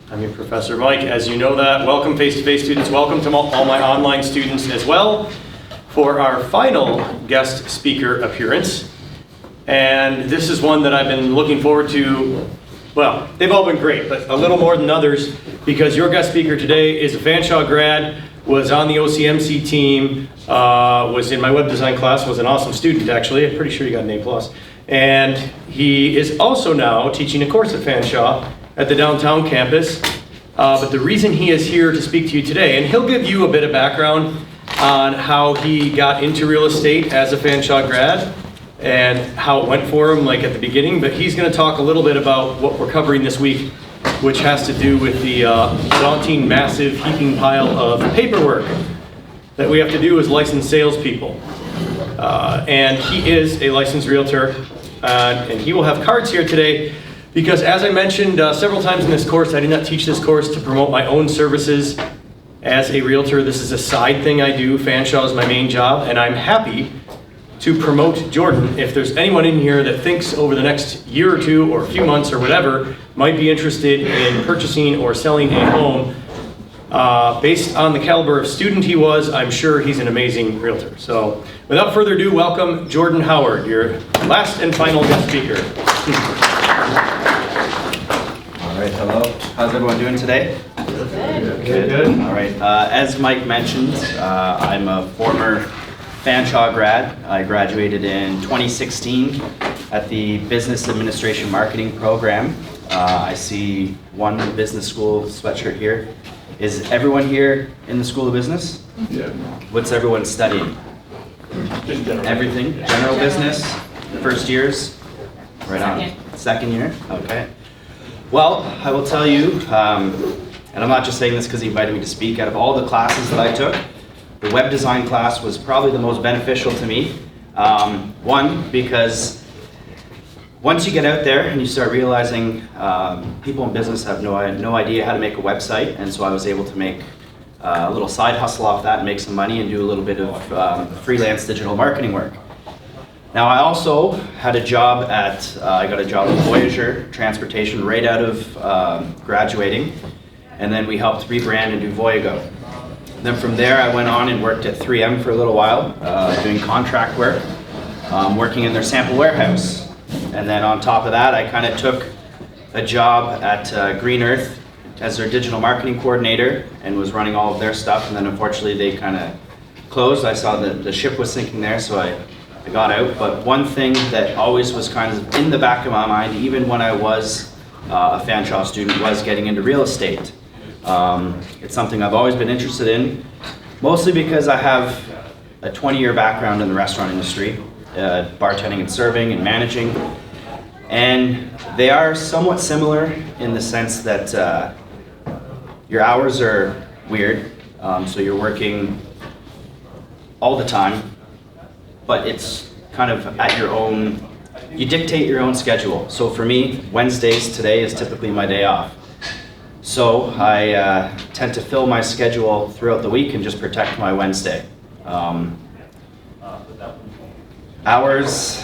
I'm your Professor Mike, as you know that. Welcome face-to-face students, welcome to all my online students as well for our final guest speaker appearance. And this is one that I've been looking forward to. Well, they've all been great, but a little more than others because your guest speaker today is a Fanshawe grad, was on the OCMC team, was in my web design class, was an awesome student actually. I'm pretty sure he got an A+. And he is also now teaching a course at Fanshawe at the downtown campus. But the reason he is here to speak to you today, and he'll give you a bit of background on how he got into real estate as a Fanshawe grad and how it went for him like at the beginning, but he's going to talk a little bit about what we're covering this week, which has to do with the daunting, massive, heaping pile of paperwork that we have to do as licensed salespeople. And he is a licensed realtor, and he will have cards here today because, as I mentioned several times in this course, I did not teach this course to promote my own services as a realtor. This is a side thing I do. Fanshawe is my main job, and I'm happy to promote Jordan. If there's anyone in here that thinks over the next year or two or a few months or whatever might be interested in purchasing or selling a home, based on the caliber of student he was, I'm sure he's an amazing realtor. So without further ado, welcome Jordan Howard, your last and final guest speaker. All right, hello. How's everyone doing today? Good. All right, as Mike mentioned, I'm a former Fanshawe grad. I graduated in 2016 at the Business Administration Marketing program. I see one business school sweatshirt here. Is everyone here in the School of Business? Yeah. What's everyone studying? Everything? General business? First years? Right on. Second year? Okay. Well, I will tell you, and I'm not just saying this because he invited me to speak, out of all the classes that I took, the web design class was probably the most beneficial to me. One, because once you get out there and you start realizing people in business have no idea how to make a website, and so I was able to make a little side hustle off that and make some money and do a little bit of freelance digital marketing work. Now I also had a job I got a job at Voyager Transportation right out of graduating, and then we helped rebrand and do Voyago. Then from there I went on and worked at 3M for a little while, doing contract work, working in their sample warehouse. And then on top of that, I kind of took a job at Green Earth as their digital marketing coordinator and was running all of their stuff. And then unfortunately they kind of closed. I saw that the ship was sinking there, so I got out. But one thing that always was kind of in the back of my mind, even when I was a Fanshawe student, was getting into real estate. It's something I've always been interested in, mostly because I have a 20-year background in the restaurant industry, bartending and serving and managing. And they are somewhat similar in the sense that your hours are weird, so you're working all the time, but it's kind of at your own, you dictate your own schedule. So for me, Wednesdays today is typically my day off. So I tend to fill my schedule throughout the week and just protect my Wednesday. Hours,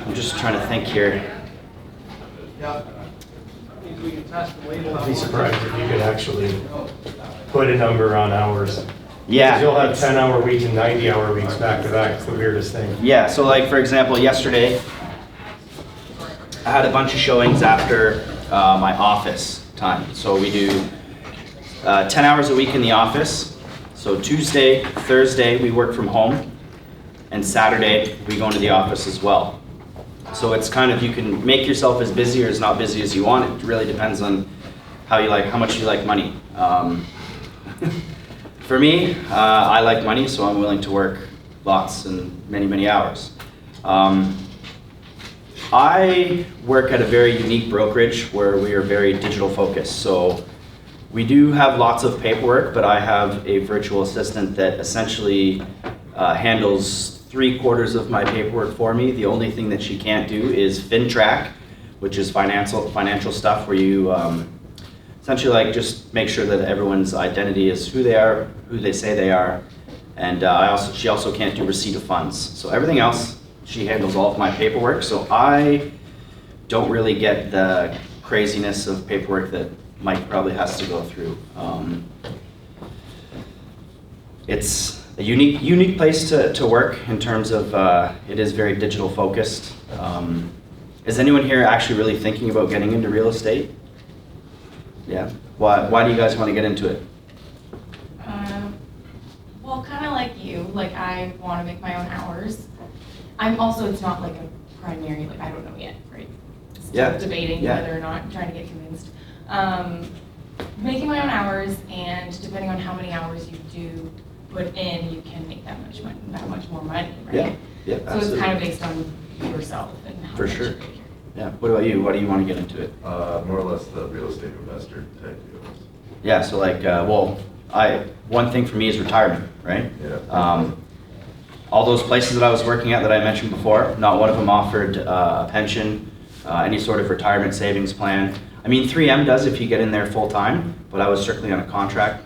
I'm just trying to think here. I'd be surprised if you could actually put a number on hours. Yeah. You'll have 10-hour weeks and 90-hour weeks back to back. It's the weirdest thing. Yeah, so like for example, yesterday, I had a bunch of showings after my office time. So we do 10 hours a week in the office. So Tuesday, Thursday, we work from home. And Saturday, we go into the office as well. So it's kind of, you can make yourself as busy or as not busy as you want. It really depends on how much you like money. For me, I like money, so I'm willing to work lots and many, many hours. I work at a very unique brokerage where we are very digital focused. So we do have lots of paperwork, but I have a virtual assistant that essentially handles 3/4 of my paperwork for me. The only thing that she can't do is FinTrack, which is financial stuff where you essentially like just make sure that everyone's identity is who they are, who they say they are, and she also can't do receipt of funds. So everything else, she handles all of my paperwork. So I don't really get the craziness of paperwork that Mike probably has to go through. It's a unique place to work in terms of it is very digital focused. Is anyone here actually really thinking about getting into real estate? Yeah. Why do you guys want to get into it? Well, kind of like you. Like, I want to make my own hours. I'm also, it's not like a primary, like, I don't know yet, right? Still debating whether or not I'm trying to get convinced. Making my own hours, and depending on how many hours you do put in, you can make that much money, that much more money, right? Yeah, so absolutely. it's kind of based on yourself and how For much sure. you make. Yeah. What about you? Why do you want to get into it? More or less the real estate investor type deals. Yeah. So like, one thing for me is retirement, right? Yeah. All those places that I was working at that I mentioned before, not one of them offered a pension, any sort of retirement savings plan. I mean, 3M does if you get in there full time, but I was strictly on a contract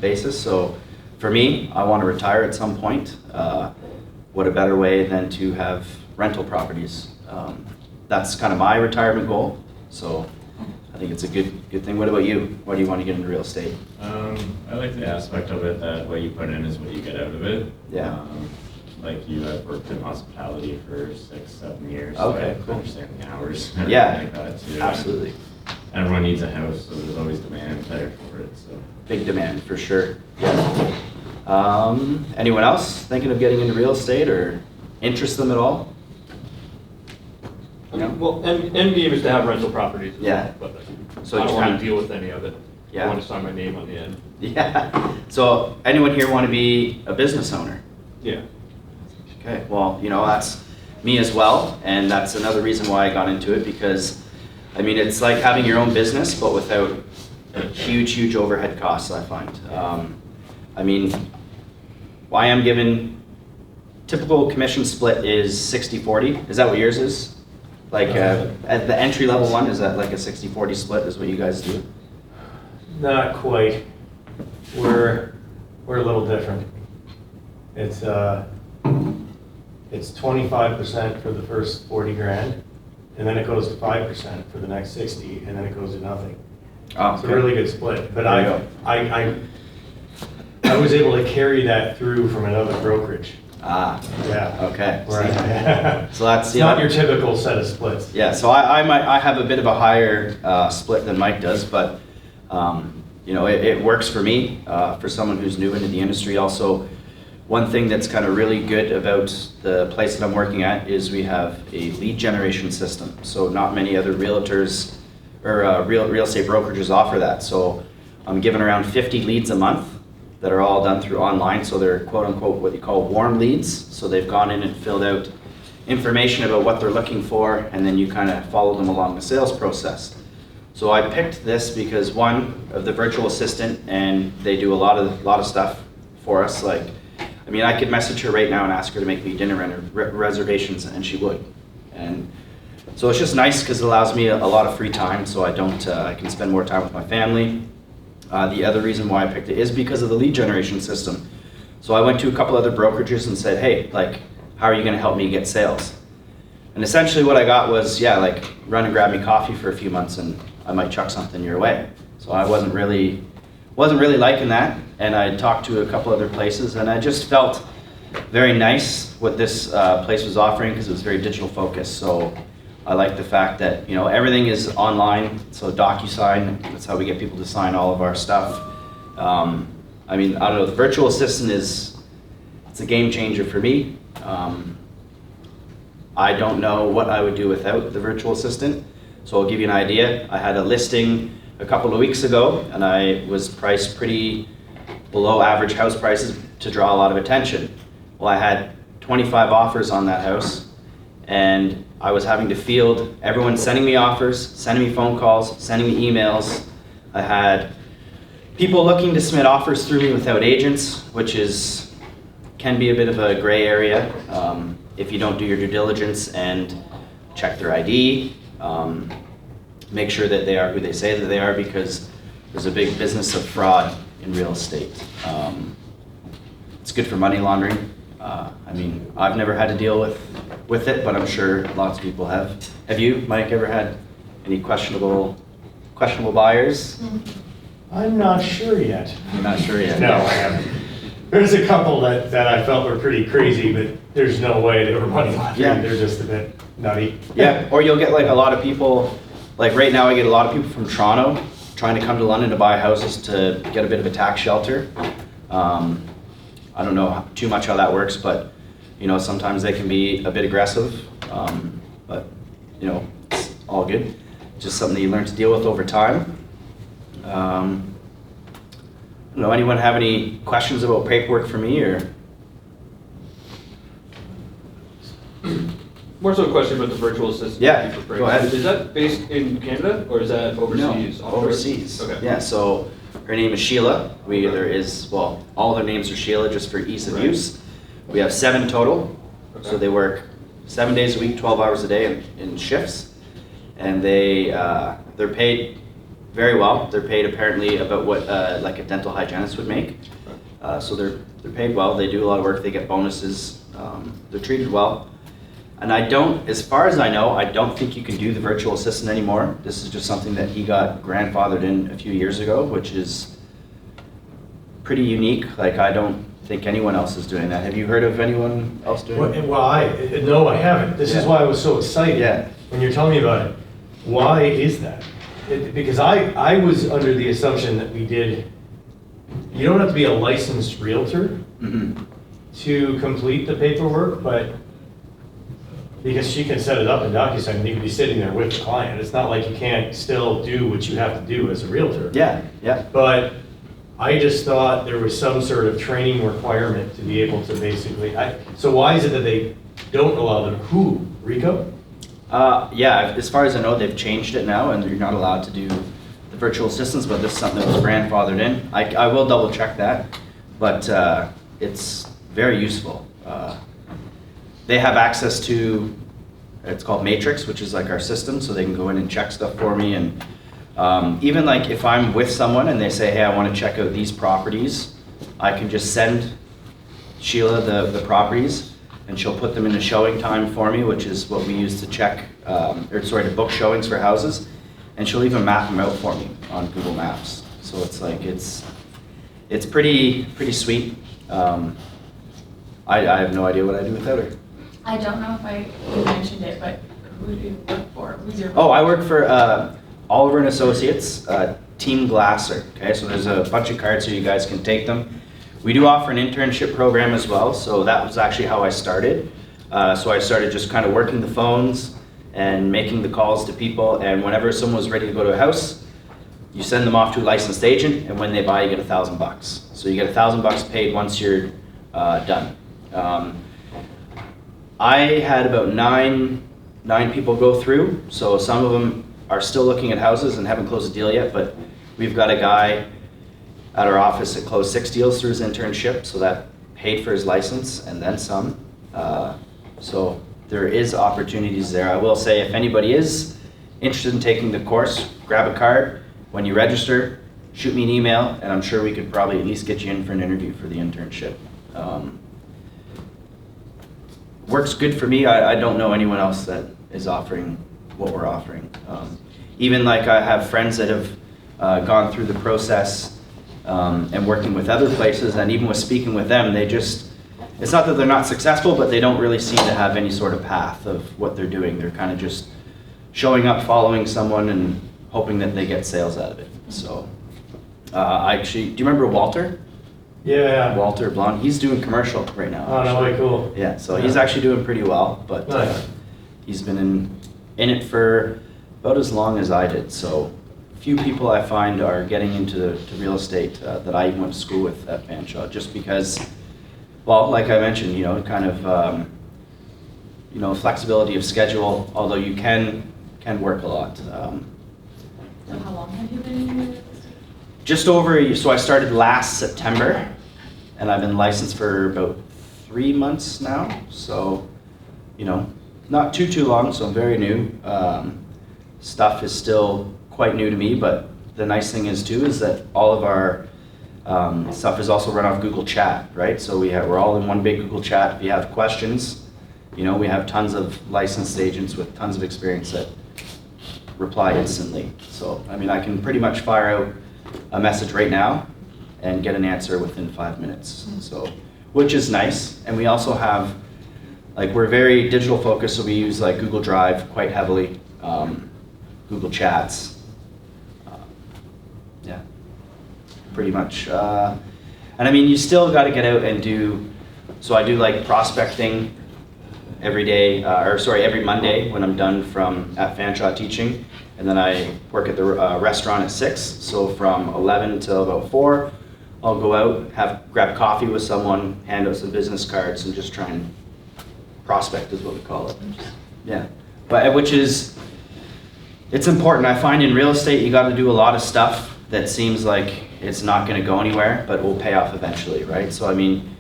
basis. So for me, I want to retire at some point. What a better way than to have rental properties. That's kind of my retirement goal. So I think it's a good thing. What about you? Why do you want to get into real estate? I like the aspect of it that what you put in is what you get out of it. Yeah. Like you, I've worked in hospitality for 6-7 years. Okay, so I cool. understand the hours. And Yeah, everything like that too. absolutely. Everyone needs a house, so there's always demand there for it. So. Big demand for sure. Yeah. Anyone else thinking of getting into real estate or interest them at all? No? Well, end game is to have rental properties as Yeah. well, but So I don't you want kinda- to deal with any of it. Yeah. I want to sign my name on the end. Yeah. So anyone here want to be a business owner? Yeah. Okay, well, that's me as well, and that's another reason why I got into it, because, I mean, it's like having your own business, but without huge overhead costs, I find. I mean, why I'm given, typical commission split is 60-40. Is that what yours is? Like, at the entry level one, is that like a 60-40 split is what you guys do? Not quite. We're a little different. It's 25% for the first 40 grand, and then it goes to 5% for the next 60, and then it goes to nothing. Oh, It's a really good split, but There you I was able to carry that through from another brokerage. Ah, Yeah. okay. Right. So that's, It's not your typical set of splits. Yeah, so I have a bit of a higher split than Mike does, but it works for me, for someone who's new into the industry. Also, one thing that's kind of really good about the place that I'm working at is we have a lead generation system. So not many other realtors or real estate brokerages offer that. So I'm given around 50 leads a month that are all done through online. So they're quote unquote what you call warm leads. So they've gone in and filled out information about what they're looking for, and then you kind of follow them along the sales process. So I picked this because one of the virtual assistant, and they do a lot of stuff for us. Like, I mean, I could message her right now and ask her to make me dinner reservations, and she would. And so it's just nice because it allows me a lot of free time, so I can spend more time with my family. The other reason why I picked it is because of the lead generation system. So I went to a couple other brokerages and said, hey, like, how are you going to help me get sales? And essentially what I got was, run and grab me coffee for a few months and I might chuck something your way. So I wasn't really liking that, and I talked to a couple other places, and I just felt very nice what this place was offering because it was very digital focused. So I like the fact that everything is online. So DocuSign, that's how we get people to sign all of our stuff. I mean, I don't know, the virtual assistant it's a game changer for me. I don't know what I would do without the virtual assistant. So I'll give you an idea. I had a listing a couple of weeks ago, and I was priced pretty below average house prices to draw a lot of attention. Well, I had 25 offers on that house, and I was having to field everyone sending me offers, sending me phone calls, sending me emails. I had people looking to submit offers through me without agents, which can be a bit of a gray area if you don't do your due diligence and check their ID. Make sure that they are who they say that they are, because there's a big business of fraud in real estate. It's good for money laundering. I mean, I've never had to deal with it, but I'm sure lots of people have. Have you, Mike, ever had any questionable questionable buyers? I'm not sure yet. You're not sure yet? No, I haven't. There's a couple that I felt were pretty crazy, but there's no way they were money laundering. Yeah. They're just a bit nutty. Yeah, or you'll get like a lot of people, like right now I get a lot of people from Toronto trying to come to London to buy houses to get a bit of a tax shelter. I don't know too much how that works, but sometimes they can be a bit aggressive, but it's all good. Just something that you learn to deal with over time. I don't know, anyone have any questions about paperwork for me or? More so a question about the virtual assistant. Yeah, for go ahead. Is that based in Canada or is that overseas? No, overseas. Okay. Yeah, so her name is Sheila. All their names are Sheila just for ease of Right. use. We have 7 total, Okay. so they work 7 days a week, 12 hours a day in shifts. And they're paid very well. They're paid apparently about what like a dental hygienist would make. So they're paid well. They do a lot of work. They get bonuses. They're treated well. And as far as I know, I don't think you can do the virtual assistant anymore. This is just something that he got grandfathered in a few years ago, which is pretty unique. Like, I don't think anyone else is doing that. Have you heard of anyone else doing it? Well, no, I haven't. This is Yeah. why I was so excited Yeah. when you're telling me about it. Why is that? Because I was under the assumption that you don't have to be a licensed realtor Mhm. to complete the paperwork, but because she can set it up in DocuSign, and you can be sitting there with the client. It's not like you can't still do what you have to do as a realtor. Yeah, yeah. But I just thought there was some sort of training requirement to be able to basically, so why is it that they don't allow them? Who, Rico? Yeah, as far as I know, they've changed it now, and you're not allowed to do the virtual assistants, but this is something that was grandfathered in. I will double check that, but it's very useful. They have access to, it's called Matrix, which is like our system, so they can go in and check stuff for me. And even like if I'm with someone and they say, hey, I want to check out these properties, I can just send Sheila the properties, and she'll put them in a showing time for me, which is what we use to check, to book showings for houses. And she'll even map them out for me on Google Maps. So it's like, it's pretty sweet. I have no idea what I do without her. I don't know if you mentioned it, but who do you work for? Who's your? Oh, I work for Oliver and Associates, Team Glasser. Okay, so there's a bunch of cards here, you guys can take them. We do offer an internship program as well, so that was actually how I started. So I started just kind of working the phones and making the calls to people, and whenever someone was ready to go to a house, you send them off to a licensed agent, and when they buy, you get $1,000. So you get $1,000 paid once you're done. I had about nine people go through, so some of them are still looking at houses and haven't closed a deal yet, but we've got a guy at our office that closed 6 deals through his internship, so that paid for his license and then some. So there is opportunities there. I will say, if anybody is interested in taking the course, grab a card. When you register, shoot me an email, and I'm sure we could probably at least get you in for an interview for the internship. Works good for me. I don't know anyone else that is offering what we're offering. Even like I have friends that have gone through the process and working with other places, and even with speaking with them, it's not that they're not successful, but they don't really seem to have any sort of path of what they're doing. They're kind of just showing up, following someone, and hoping that they get sales out of it. So do you remember Walter? Yeah. Walter Blond, he's doing commercial right now. Oh, no way, cool. Yeah, so he's actually doing pretty well, but Nice. he's been in it for about as long as I did. So few people I find are getting into real estate that I even went to school with at Fanshawe, just because, well, like I mentioned, kind of, flexibility of schedule, although you can work a lot. So how long have you been in real estate? Just over, so I started last September, and I've been licensed for about 3 months now. So, not too long, so I'm very new. Stuff is still quite new to me, but the nice thing is that all of our stuff is also run off Google Chat, right? So we're all in one big Google Chat. If you have questions, we have tons of licensed agents with tons of experience that reply instantly. So, I mean, I can pretty much fire out a message right now and get an answer within 5 minutes. So, which is nice. And we also have, like, we're very digital focused, so we use like Google Drive quite heavily, Google Chats. Yeah, pretty much. And I mean, you still got to get out and do, so I do like prospecting every day, every Monday when I'm done at Fanshawe teaching. And then I work at the restaurant at 6. So from 11 till about 4, I'll go out, grab coffee with someone, hand out some business cards, and just try and prospect is what we call it. Yeah, but it's important. I find in real estate you got to do a lot of stuff that seems like it's not going to go anywhere, but will pay off eventually, right? So I mean,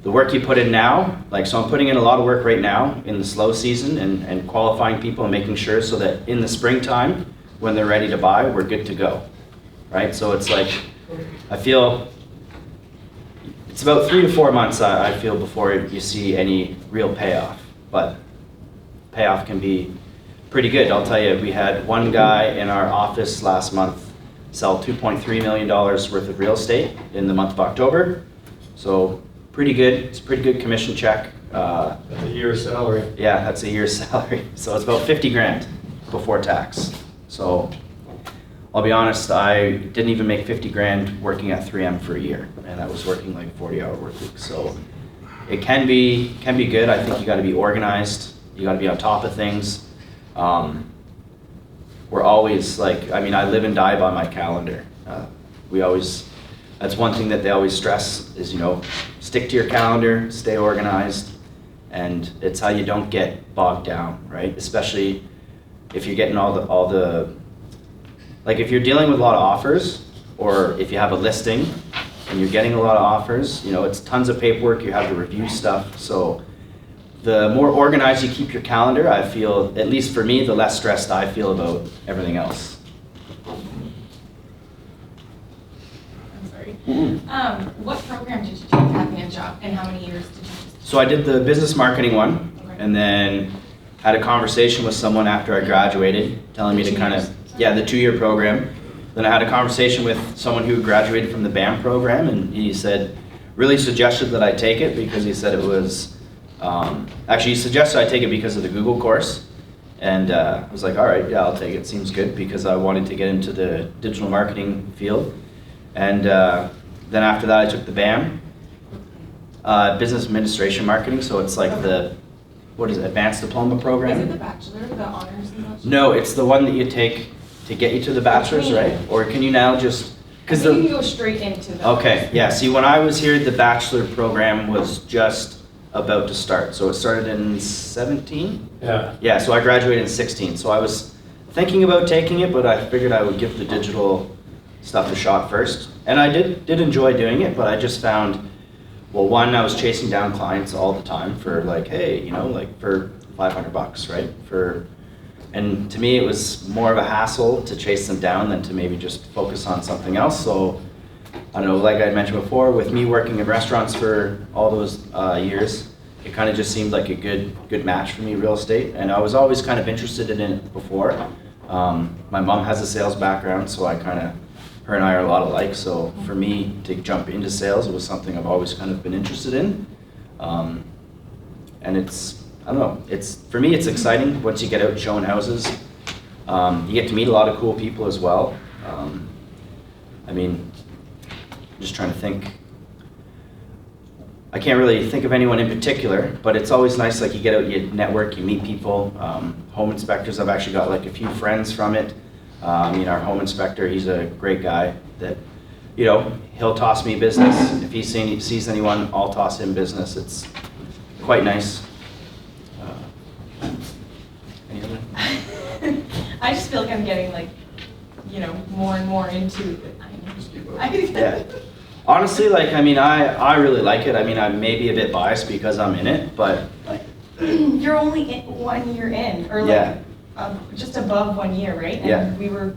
the work you put in now, so I'm putting in a lot of work right now in the slow season and qualifying people and making sure so that in the springtime, when they're ready to buy, we're good to go, right? So it's like, I feel it's about 3 to 4 months, I feel, before you see any real payoff, but payoff can be pretty good. I'll tell you, we had one guy in our office last month sell $2.3 million worth of real estate in the month of October. So pretty good. It's a pretty good commission check. That's a year's salary. Yeah, that's a year's salary. So it's about 50 grand before tax. So I'll be honest, I didn't even make 50 grand working at 3M for a year, and I was working like 40-hour work weeks. So it can be good. I think you got to be organized. You got to be on top of things. We're always like, I mean, I live and die by my calendar. That's one thing that they always stress is, stick to your calendar, stay organized, and it's how you don't get bogged down, right? Especially if you're getting all the like if you're dealing with a lot of offers, or if you have a listing and you're getting a lot of offers, it's tons of paperwork, you have to review stuff. So the more organized you keep your calendar, I feel, at least for me, the less stressed I feel about everything else. I'm sorry. What program did you do at Fanshawe, and how many years did you do? So I did the business marketing one, Okay. and then had a conversation with someone after I graduated, telling me to kind of, the 2-year program. Then I had a conversation with someone who graduated from the BAM program, and he really suggested that I take it because he said it was, actually he suggested I take it because of the Google course. And I was like, all right, yeah, I'll take it, seems good, because I wanted to get into the digital marketing field. And then after that I took the BAM, Business Administration Marketing, so it's like Advanced Diploma Program? Is it the bachelor, the honors and bachelor? No, it's the one that you take to get you to the bachelor's, right? Or can you now just, I think you can go straight into the okay, honors. yeah, see, when I was here, the bachelor program was just about to start. So it started in 17? Yeah. Yeah, so I graduated in 16. So I was thinking about taking it, but I figured I would give the digital stuff a shot first. And I did enjoy doing it, but I just found, well, one, I was chasing down clients all the time for like, hey, for $500, right? And to me, it was more of a hassle to chase them down than to maybe just focus on something else. So I don't know, like I mentioned before, with me working in restaurants for all those years, it kind of just seemed like a good match for me, real estate. And I was always kind of interested in it before. My mom has a sales background, so her and I are a lot alike. So for me to jump into sales, it was something I've always kind of been interested in. And I don't know, for me it's exciting once you get out showing houses. You get to meet a lot of cool people as well. I mean, I'm just trying to think. I can't really think of anyone in particular, but it's always nice, like you get out, you network, you meet people. Home inspectors, I've actually got like a few friends from it. Our home inspector, he's a great guy that, he'll toss me business. If he sees anyone, I'll toss him business. It's quite nice. Any other? I just feel like I'm getting more and more into it. Yeah. Honestly, I really like it. I may be a bit biased because I'm in it, but You're only 1 year in, or yeah. Just above 1 year, right? And Yeah. we were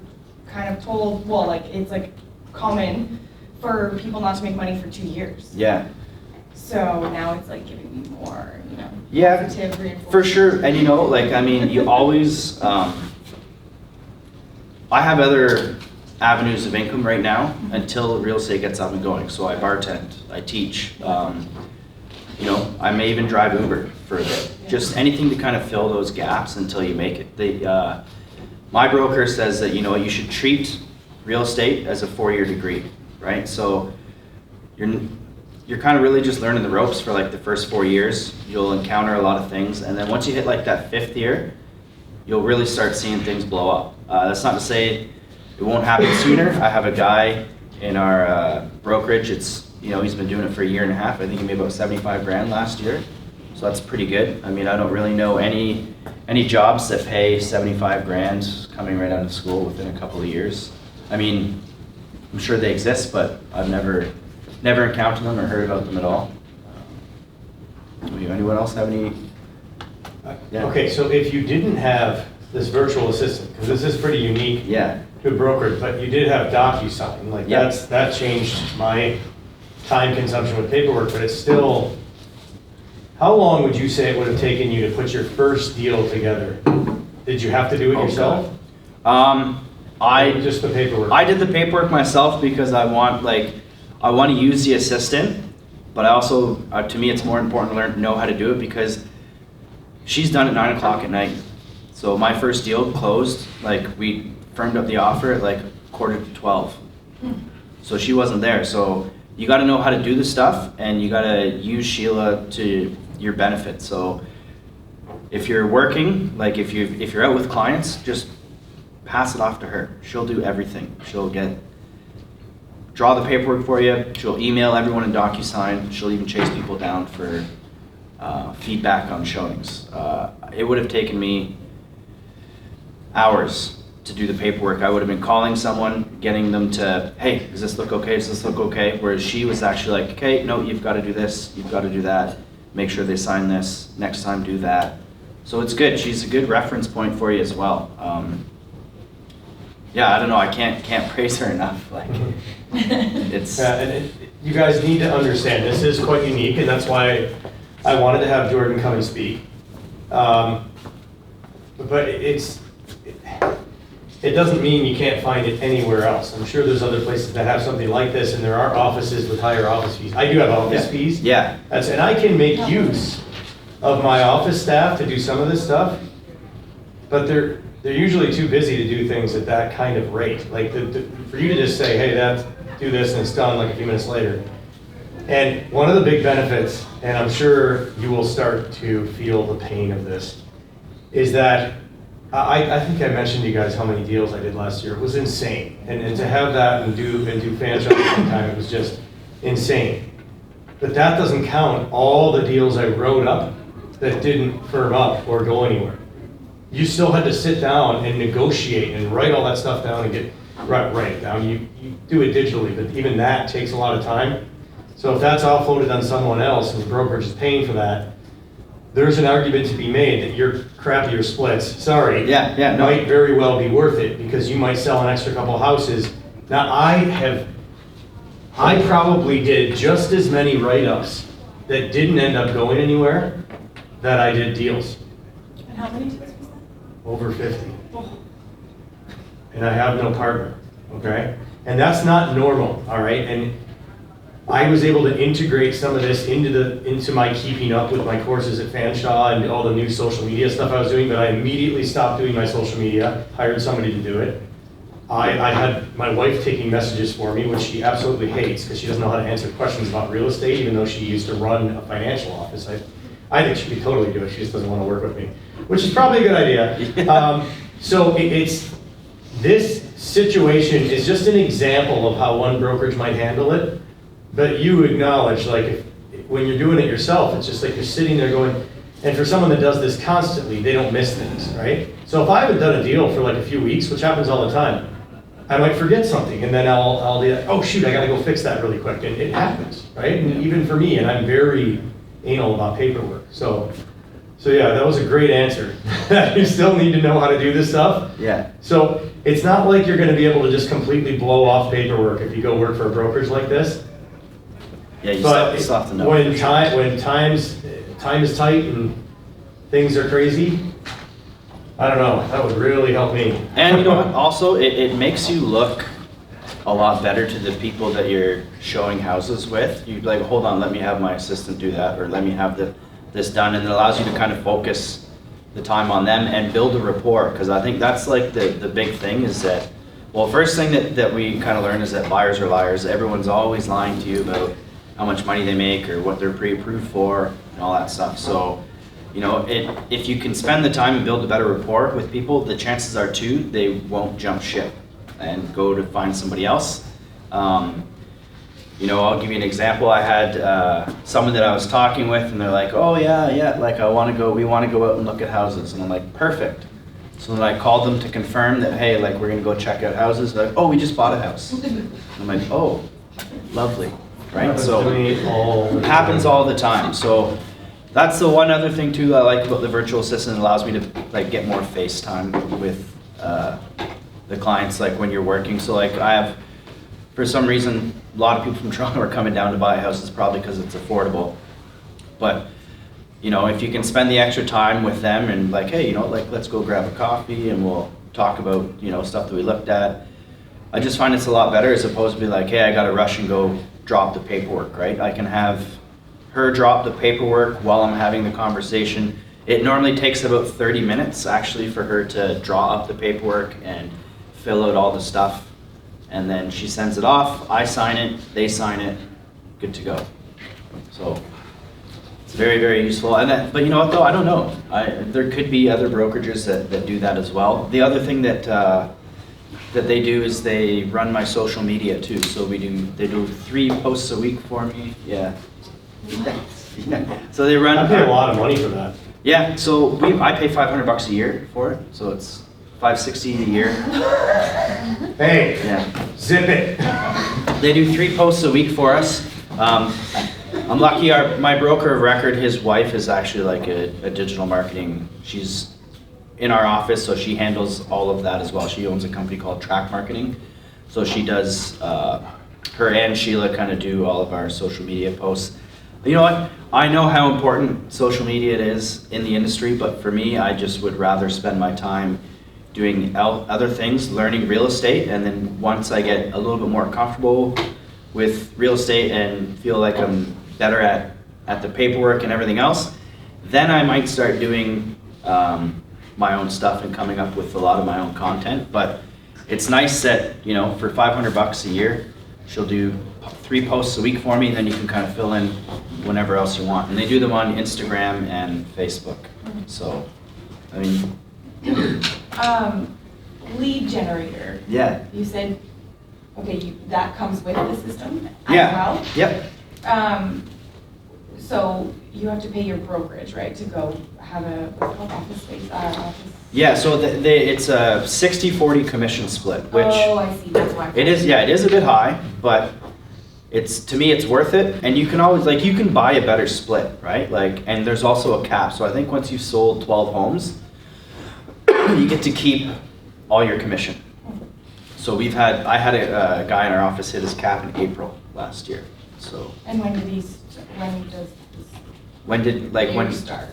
kind of told, it's common for people not to make money for 2 years. Yeah. So now it's giving me more, Yeah, positive reinforcement. for sure. And you always, I have other avenues of income right now until real estate gets up and going. So I bartend, I teach, you know, I may even drive Uber for a bit. Just anything to kind of fill those gaps until you make it. My broker says that, you know, you should treat real estate as a 4-year degree, right? So you're kind of really just learning the ropes for like the first 4 years. You'll encounter a lot of things, and then once you hit like that 5th year, you'll really start seeing things blow up. That's not to say it won't happen sooner. I have a guy in our brokerage. It's, you know, he's been doing it for 1.5 years. I think he made about 75 grand last year, so that's pretty good. I mean, I don't really know any jobs that pay 75 grand coming right out of school within a couple of years. I mean, I'm sure they exist, but I've never encountered them or heard about them at all. Anyone else have any? Yeah. Okay, so if you didn't have this virtual assistant, because this is pretty unique Yeah. to a broker, but you did have DocuSign, like Yeah. that changed my time consumption with paperwork, but it's still, how long would you say it would have taken you to put your first deal together? Did you have to do it Oh, yourself? Just the paperwork? I did the paperwork myself because I want to use the assistant, but I also, to me, it's more important to know how to do it because she's done at 9 o'clock at night. So my first deal closed, like we firmed up the offer at like 11:45. So she wasn't there. So you got to know how to do the stuff, and you got to use Sheila to your benefit. So if you're working, like if you're out with clients, just pass it off to her. She'll do everything. She'll draw the paperwork for you. She'll email everyone in DocuSign. She'll even chase people down for feedback on showings. It would have taken me hours to do the paperwork. I would have been calling someone, getting them to, hey, does this look okay? Does this look okay? Whereas she was actually like, okay, no, you've got to do this. You've got to do that. Make sure they sign this. Next time, do that. So it's good. She's a good reference point for you as well. Yeah, I don't know. I can't praise her enough. Like, it's. You guys need to understand, this is quite unique, and that's why I wanted to have Jordan come and speak. But it doesn't mean you can't find it anywhere else. I'm sure there's other places that have something like this, and there are offices with higher office fees. I do have office fees. Yeah. And I can make use of my office staff to do some of this stuff, but they're usually too busy to do things at that kind of rate. Like for you to just say, hey, do this, and it's done like a few minutes later. And one of the big benefits, and I'm sure you will start to feel the pain of this, is that I think I mentioned to you guys how many deals I did last year. It was insane. And to have that and do fan shop at the same time, it was just insane. But that doesn't count all the deals I wrote up that didn't firm up or go anywhere. You still had to sit down and negotiate and write all that stuff down and write it down. You do it digitally, but even that takes a lot of time. So if that's offloaded on someone else and the brokerage is paying for that, there's an argument to be made that your crappier splits, No. might very well be worth it because you might sell an extra couple houses. Now I probably did just as many write-ups that didn't end up going anywhere that I did deals. And how many deals was that? Over 50. And I have no partner, okay? And that's not normal, all right? And I was able to integrate some of this into my keeping up with my courses at Fanshawe and all the new social media stuff I was doing, but I immediately stopped doing my social media, hired somebody to do it. I had my wife taking messages for me, which she absolutely hates because she doesn't know how to answer questions about real estate, even though she used to run a financial office. I think she could totally do it, she just doesn't want to work with me, which is probably a good idea. So this situation is just an example of how one brokerage might handle it. But you acknowledge, like, when you're doing it yourself, it's just like you're sitting there going, and for someone that does this constantly, they don't miss things, right? So if I haven't done a deal for like a few weeks, which happens all the time, I might forget something, and then I'll be like, oh shoot, I gotta go fix that really quick, and it happens, right? And even for me, and I'm very anal about paperwork. So yeah, that was a great answer. You still need to know how to do this stuff. Yeah. So it's not like you're gonna be able to just completely blow off paperwork if you go work for a brokerage like this. Yeah, you But still have to know. when time is tight and things are crazy, I don't know, that would really help me. And you know what, also, it makes you look a lot better to the people that you're showing houses with. You'd like, hold on, let me have my assistant do that, or let me have this done, and it allows you to kind of focus the time on them and build a rapport, because I think that's like the big thing is that, well, first thing that we kind of learn is that buyers are liars. Everyone's always lying to you about how much money they make or what they're pre-approved for and all that stuff. So, you know, if you can spend the time and build a better rapport with people, the chances are too, they won't jump ship and go to find somebody else. You know, I'll give you an example. I had someone that I was talking with and they're like, oh yeah, like we want to go out and look at houses. And I'm like, perfect. So then I called them to confirm that, hey, like we're gonna go check out houses. They're like, oh, we just bought a house. I'm like, oh, lovely, right? Happens So to me all the it happens all the time. So that's the one other thing too I like about the virtual assistant. It allows me to like get more face time with the clients, like when you're working. So like I have, for some reason, a lot of people from Toronto are coming down to buy houses, probably because it's affordable. But you know, if you can spend the extra time with them and like, hey, you know, like let's go grab a coffee and we'll talk about, you know, stuff that we looked at. I just find it's a lot better as opposed to be like, hey, I got to rush and go drop the paperwork, right? I can have her drop the paperwork while I'm having the conversation. It normally takes about 30 minutes actually for her to draw up the paperwork and fill out all the stuff. And then she sends it off, I sign it, they sign it, good to go. So it's very, very useful. And then, but you know what though, I don't know. There could be other brokerages that do that as well. The other thing that they do is they run my social media too. So they do 3 posts a week for me. Yeah. So they run. I pay a lot of money for that. Yeah. So I pay $500 a year for it. So it's $560 a year. Hey, Yeah. zip it. They do 3 posts a week for us. I'm lucky. My broker of record, his wife is actually like a digital marketing. She's in our office, so she handles all of that as well. She owns a company called Track Marketing, so she does. Her and Sheila kind of do all of our social media posts. You know what? I know how important social media it is in the industry, but for me, I just would rather spend my time doing other things, learning real estate, and then once I get a little bit more comfortable with real estate and feel like I'm better at the paperwork and everything else, then I might start doing my own stuff and coming up with a lot of my own content. But it's nice that, you know, for $500 a year, she'll do 3 posts a week for me, and then you can kind of fill in whenever else you want. And they do them on Instagram and Facebook. So, I mean, Lead generator. yeah. You said, okay, that comes with the system Yeah. as well? Yep. So you have to pay your brokerage, right, to go have a, what's it called, office space, office? Yeah, so it's a 60-40 commission split, which Oh, I see, that's why. it is, yeah, it is a bit high, but to me, it's worth it. And you can always, like, you can buy a better split, right? Like, and there's also a cap. So I think once you've sold 12 homes, you get to keep all your commission. So I had a guy in our office hit his cap in April last year, so. And when does this year start?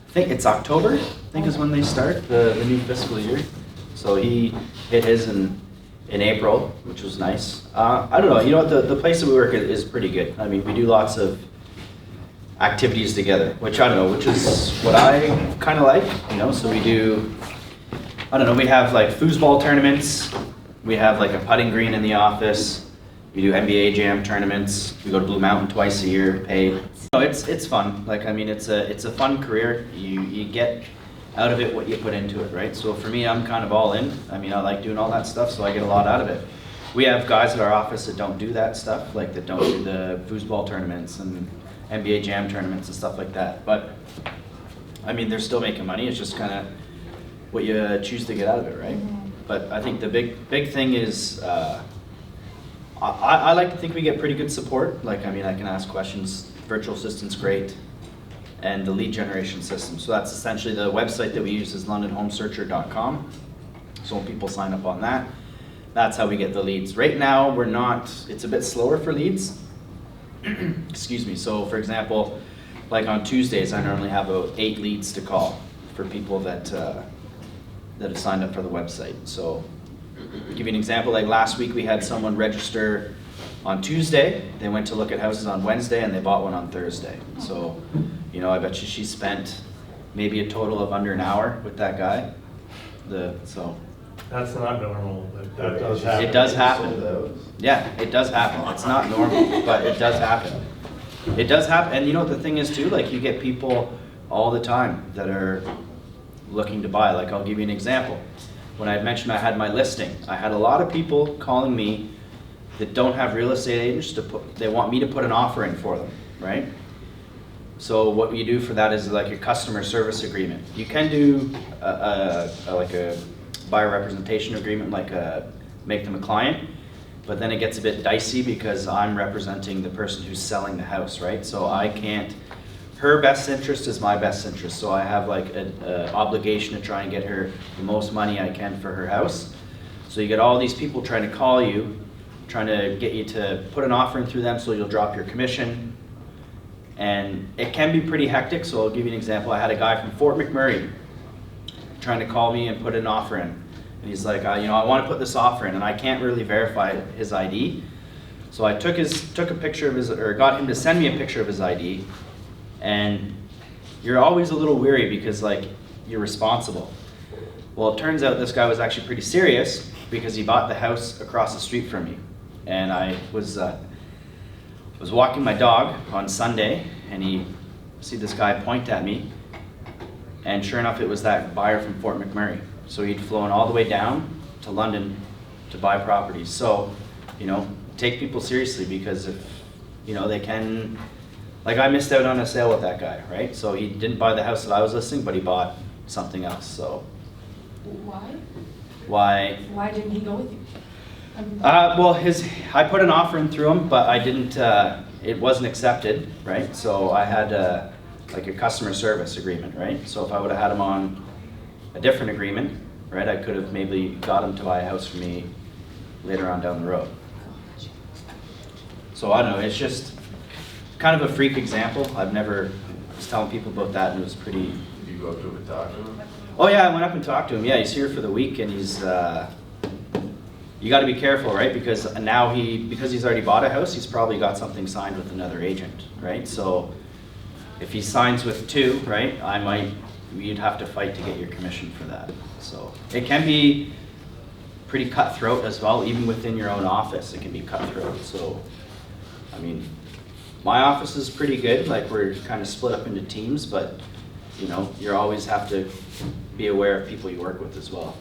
I think it's October, I think is when they start, the new fiscal year. So he hit his in April, which was nice. I don't know, you know what, the place that we work at is pretty good. I mean, we do lots of activities together, which I don't know, which is what I kind of like, you know, so we do, I don't know, we have like foosball tournaments, we have like a putting green in the office, we do NBA Jam tournaments, we go to Blue Mountain twice a year, paid. No, it's fun. Like, I mean, it's a fun career. You get out of it what you put into it, right? So for me, I'm kind of all in. I mean, I like doing all that stuff, so I get a lot out of it. We have guys at our office that don't do that stuff, like that don't do the foosball tournaments and NBA Jam tournaments and stuff like that. But I mean, they're still making money. It's just kind of what you choose to get out of it, right? Mm-hmm. But I think the big thing is, I like to think we get pretty good support. Like, I mean, I can ask questions. Virtual assistant's great, and the lead generation system. So that's essentially the website that we use is londonhomesearcher.com. So when people sign up on that, that's how we get the leads. Right now, it's a bit slower for leads. Excuse me. So for example, like on Tuesdays, I normally have about 8 leads to call for people that that have signed up for the website. So, to give you an example, like last week we had someone register on Tuesday, they went to look at houses on Wednesday, and they bought one on Thursday. So, you know, I bet you she spent maybe a total of under an hour with that guy. That's not normal, but that does happen. It does Sold happen. those. Yeah, it does happen. It's not normal, but it does happen. It does happen, and you know what the thing is too, like you get people all the time that are looking to buy. Like I'll give you an example. When I had mentioned I had my listing, I had a lot of people calling me that don't have real estate agents they want me to put an offer in for them, right? So what you do for that is like a customer service agreement. You can do like a buyer representation agreement, like make them a client, but then it gets a bit dicey because I'm representing the person who's selling the house, right? So I can't, her best interest is my best interest, so I have like an obligation to try and get her the most money I can for her house. So you get all these people trying to call you, trying to get you to put an offer in through them so you'll drop your commission. And it can be pretty hectic, so I'll give you an example. I had a guy from Fort McMurray trying to call me and put an offer in. And he's like, you know, I want to put this offer in, and I can't really verify his ID. So I took a picture of his, or got him to send me a picture of his ID. And you're always a little weary because like you're responsible. Well, it turns out this guy was actually pretty serious because he bought the house across the street from me. And I was walking my dog on Sunday, and he see this guy point at me, and sure enough, it was that buyer from Fort McMurray. So he'd flown all the way down to London to buy properties. So, you know, take people seriously because if, you know, they can, like I missed out on a sale with that guy, right? So he didn't buy the house that I was listing, but he bought something else, so. Why? Why? Why didn't he go with you? Well, I put an offer in through him, but I didn't, it wasn't accepted, right? So I had like a customer service agreement, right? So if I would have had him on a different agreement, right, I could have maybe got him to buy a house for me later on down the road. So I don't know, it's just kind of a freak example. I've never, I was telling people about that, and it was pretty. Did you go up to him and talk to him? Oh yeah, I went up and talked to him. Yeah, he's here for the week, and he's, you got to be careful, right? Because now because he's already bought a house, he's probably got something signed with another agent, right? So if he signs with two, right, you'd have to fight to get your commission for that. So it can be pretty cutthroat as well, even within your own office, it can be cutthroat. So, I mean, my office is pretty good, like we're kind of split up into teams, but you know, you always have to be aware of people you work with as well.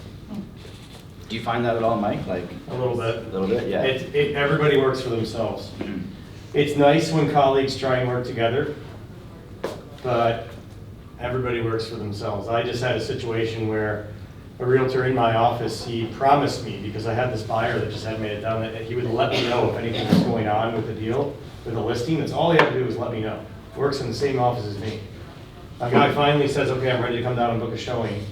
Do you find that at all, Mike? Like A little bit. a little bit, yeah. Everybody works for themselves. Mhm. It's nice when colleagues try and work together, but everybody works for themselves. I just had a situation where a realtor in my office, he promised me, because I had this buyer that just hadn't made it down, that he would let me know if anything was going on with the deal, with the listing. That's all he had to do was let me know. Works in the same office as me. A guy finally says, okay, I'm ready to come down and book a showing.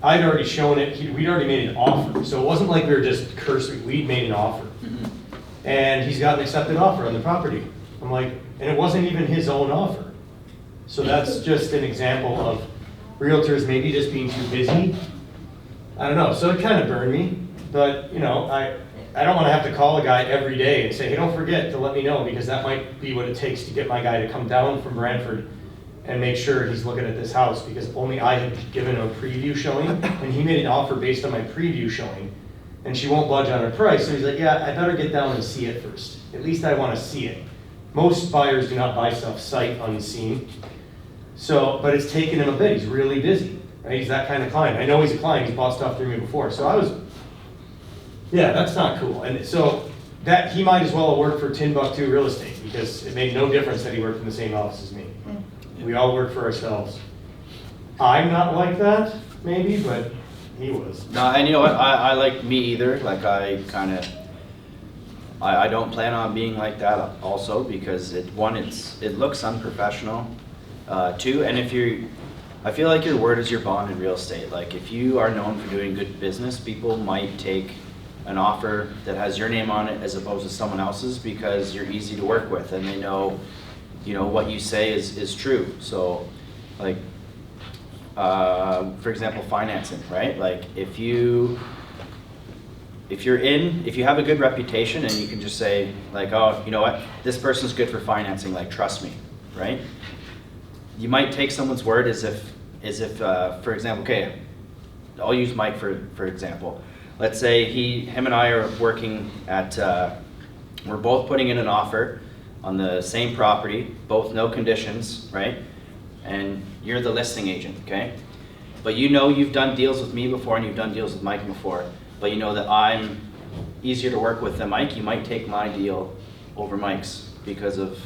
I'd already shown it, we'd already made an offer. So it wasn't like we were just cursing, we'd made an offer. And he's got an accepted offer on the property. I'm like, and it wasn't even his own offer. So that's just an example of realtors maybe just being too busy. I don't know, so it kind of burned me. But, you know, I don't want to have to call a guy every day and say, hey, don't forget to let me know, because that might be what it takes to get my guy to come down from Brantford and make sure he's looking at this house, because only I had given him a preview showing, and he made an offer based on my preview showing, and she won't budge on her price. So he's like, yeah, I better get down and see it first. At least I want to see it. Most buyers do not buy stuff sight unseen. So, but it's taken him a bit. He's really busy, right? He's that kind of client. I know he's a client. He's bought stuff through me before. So yeah, that's not cool. And so that he might as well have worked for Timbuktu Real Estate, because it made no difference that he worked in the same office as me. We all work for ourselves. I'm not like that, maybe, but he was. No, and you know what? I like me either. Like I don't plan on being like that also, because it looks unprofessional. Two, and I feel like your word is your bond in real estate. Like if you are known for doing good business, people might take an offer that has your name on it as opposed to someone else's, because you're easy to work with and they know, you know, what you say is true. So like for example, financing, right? Like if you have a good reputation and you can just say like, oh, you know what, this person's good for financing, like trust me, right? You might take someone's word as if, for example, okay, I'll use Mike for example. Let's say him and I are working at, we're both putting in an offer on the same property, both no conditions, right? And you're the listing agent, okay? But you know you've done deals with me before and you've done deals with Mike before, but you know that I'm easier to work with than Mike. You might take my deal over Mike's because of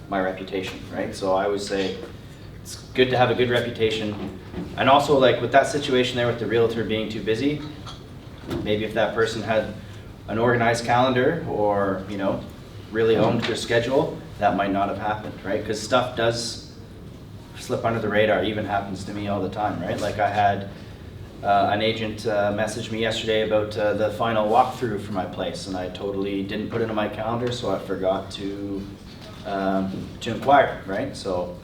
my reputation, right? So I always say it's good to have a good reputation. And also like with that situation there with the realtor being too busy, maybe if that person had an organized calendar or, you know, really owned their schedule, that might not have happened, right? Because stuff does slip under the radar, even happens to me all the time, right? Like I had an agent message me yesterday about the final walkthrough for my place, and I totally didn't put it in my calendar, so I forgot to inquire, right? So,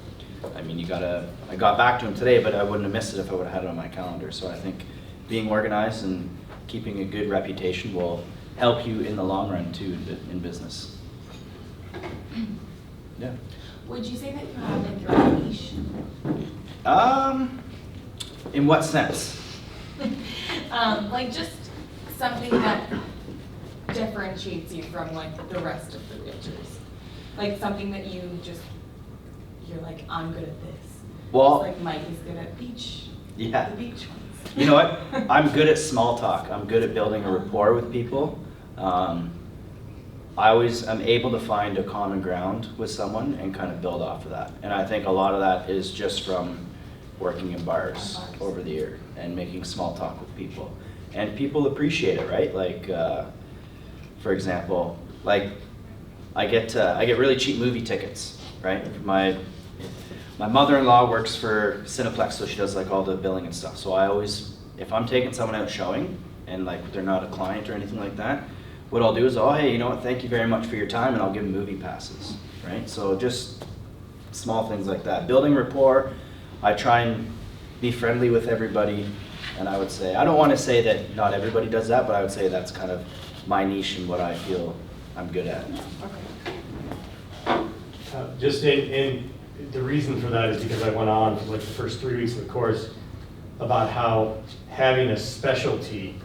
I mean, I got back to him today, but I wouldn't have missed it if I would have had it on my calendar. So I think being organized and keeping a good reputation will help you in the long run too in business. Yeah. Would you say that you have like your own niche? In what sense? Like just something that differentiates you from like the rest of the realtors. Like something that you're like, I'm good at this. Well, just like Mike is good at the beach ones. You know what? I'm good at small talk. I'm good at building a rapport with people. I always am able to find a common ground with someone and kind of build off of that. And I think a lot of that is just from working in bars over the year and making small talk with people. And people appreciate it, right? Like, for example, like I get really cheap movie tickets, right? My mother-in-law works for Cineplex, so she does like all the billing and stuff. So I always, if I'm taking someone out showing and like they're not a client or anything like that, what I'll do is, oh, hey, you know what, thank you very much for your time, and I'll give them movie passes, right? So just small things like that. Building rapport, I try and be friendly with everybody, and I would say, I don't want to say that not everybody does that, but I would say that's kind of my niche and what I feel I'm good at. Just in the reason for that is because I went on for like the first 3 weeks of the course about how having a specialty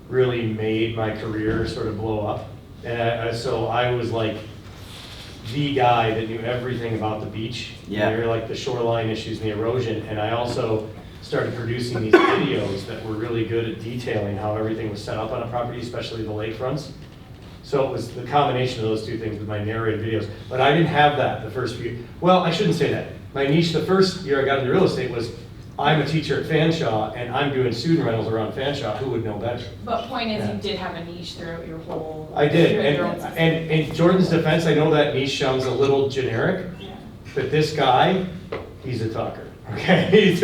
really made my career sort of blow up. And so I was like the guy that knew everything about the beach. Yeah. You know, like the shoreline issues and the erosion. And I also started producing these videos that were really good at detailing how everything was set up on a property, especially the lakefronts. So it was the combination of those two things with my narrated videos. But I didn't have that the first few. Well, I shouldn't say that. My niche the first year I got into real estate was I'm a teacher at Fanshawe and I'm doing student rentals around Fanshawe. Who would know better? But point is, you did have a niche throughout your whole. I did. your own system. And in Jordan's defense, I know that niche sounds a little generic, Yeah. but this guy, he's a talker. Okay,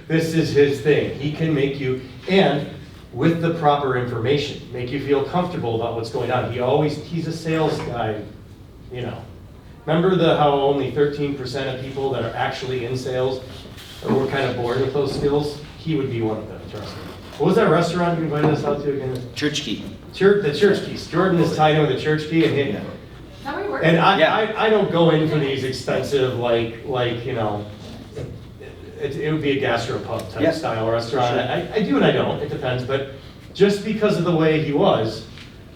this is his thing. He can make you, and with the proper information, make you feel comfortable about what's going on. He's a sales guy, you know. Remember how only 13% of people that are actually in sales were kind of bored with those skills? He would be one of them, trust me. What was that restaurant you invited us out to again? Church Key. The Church Keys. Jordan is tied in with the Church Key, and Is that where you work? I don't go in for these expensive, like you know, it would be a gastropub type style restaurant. Sure. I do and I don't, it depends, but just because of the way he was,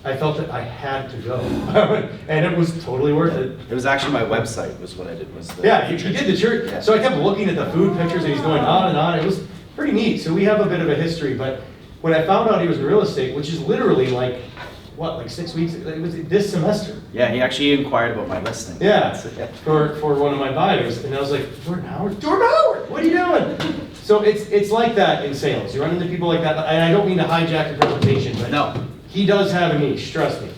I felt that I had to go. And it was totally worth it. It was actually my website was what I did. He did the church. Yeah. So I kept looking at the food pictures and he's going on and on. It was pretty neat. So we have a bit of a history, but when I found out he was in real estate, which is literally like 6 weeks, it was this semester. Yeah, he actually inquired about my listing. Yeah, for one of my buyers, and I was like, Jordan Howard, what are you doing? So it's like that in sales. You run into people like that, and I don't mean to hijack the presentation, but No. He does have a niche, trust me.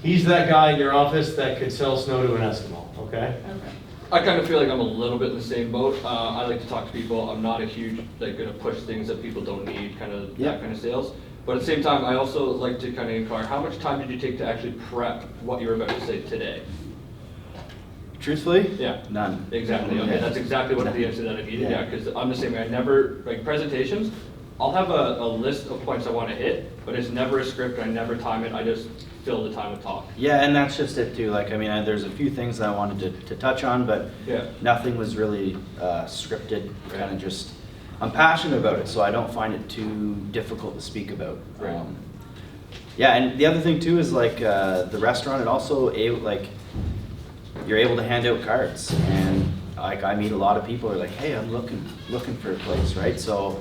He's that guy in your office that could sell snow to an Eskimo, okay? Okay. I kind of feel like I'm a little bit in the same boat. I like to talk to people. I'm not a huge, like, gonna push things that people don't need, kind of that kind of sales. But at the same time, I also like to kind of inquire, how much time did you take to actually prep what you were about to say today? Truthfully? Yeah. None. Exactly, okay, that's exactly what the answer that I needed, yeah, because I'm the same way, I never, like presentations, I'll have a list of points I want to hit, but it's never a script, I never time it, I just fill the time with talk. Yeah, and that's just it too. Like, I mean, there's a few things I wanted to touch on, but Yeah. nothing was really scripted. Right. Kind of just, I'm passionate about it, so I don't find it too difficult to speak about. Right. Yeah, and the other thing too is like the restaurant. It also you're able to hand out cards, and like I meet a lot of people who are like, hey, I'm looking for a place, right? So,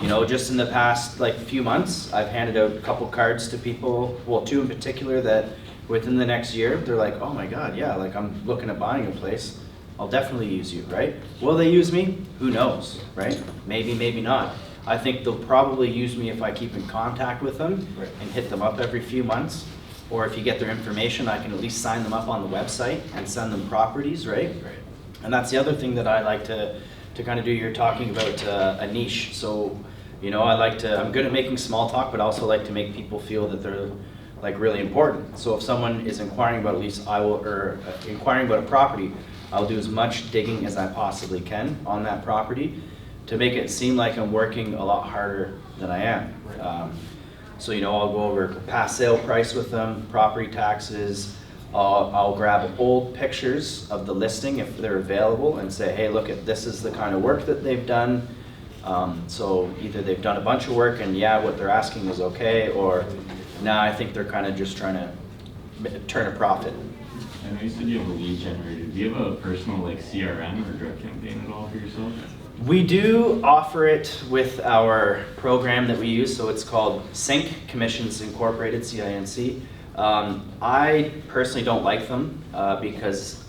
you know, just in the past like few months, I've handed out a couple cards to people, well, 2 in particular, that within the next year, they're like, oh my God, yeah, like I'm looking at buying a place. I'll definitely use you, right? Will they use me? Who knows, right? Maybe, maybe not. I think they'll probably use me if I keep in contact with them Right. and hit them up every few months. Or if you get their information, I can at least sign them up on the website and send them properties, right? Right. And that's the other thing that I like to kind of do. You're talking about a niche. So, you know, I'm good at making small talk, but I also like to make people feel that they're like really important. So if someone is inquiring about a lease, inquiring about a property, I'll do as much digging as I possibly can on that property to make it seem like I'm working a lot harder than I am. So, you know, I'll go over past sale price with them, property taxes. I'll grab old pictures of the listing if they're available and say, hey, look, this is the kind of work that they've done. So either they've done a bunch of work and yeah, what they're asking is okay, or now I think they're kind of just trying to turn a profit. I know you said you have a lead generator. Do you have a personal like CRM or direct campaign at all for yourself? We do offer it with our program that we use, so it's called Sync Commissions Incorporated, CINC. I personally don't like them because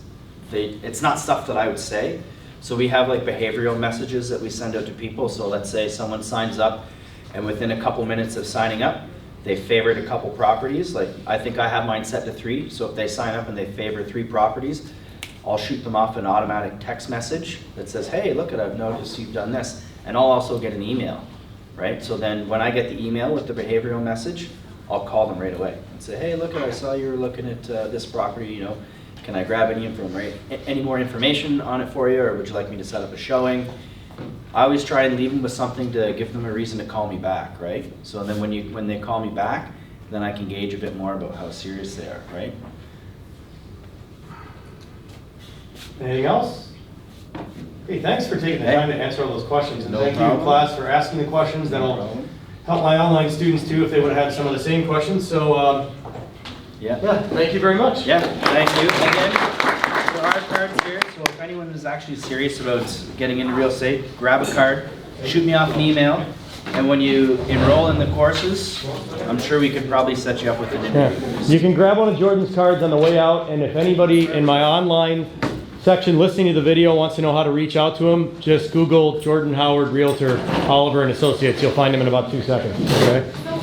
it's not stuff that I would say. So we have like behavioral messages that we send out to people. So let's say someone signs up and within a couple minutes of signing up, they favorite a couple properties. Like I think I have mine set to 3. So if they sign up and they favor 3 properties, I'll shoot them off an automatic text message that says, hey, look, I've noticed you've done this. And I'll also get an email, right? So then when I get the email with the behavioral message, I'll call them right away and say, hey, look, I saw you were looking at this property, you know, can I grab any more information on it for you, or would you like me to set up a showing? I always try and leave them with something to give them a reason to call me back, right? So then when they call me back, then I can gauge a bit more about how serious they are, right? Anything else? Hey, thanks for taking the Hey. time to answer all those questions. And No thank problem. you, class, for asking the questions. That'll help my online students too if they would have had some of the same questions. So, Yeah. yeah, thank you very much. Yeah, thank you. Again, there are cards here, so if anyone is actually serious about getting into real estate, grab a card, shoot me off an email, and when you enroll in the courses, I'm sure we could probably set you up with an interview. Yeah. You can grab one of Jordan's cards on the way out, and if anybody in my online section listening to the video wants to know how to reach out to him, just Google Jordan Howard Realtor, Oliver and Associates. You'll find him in about 2 seconds. Okay? So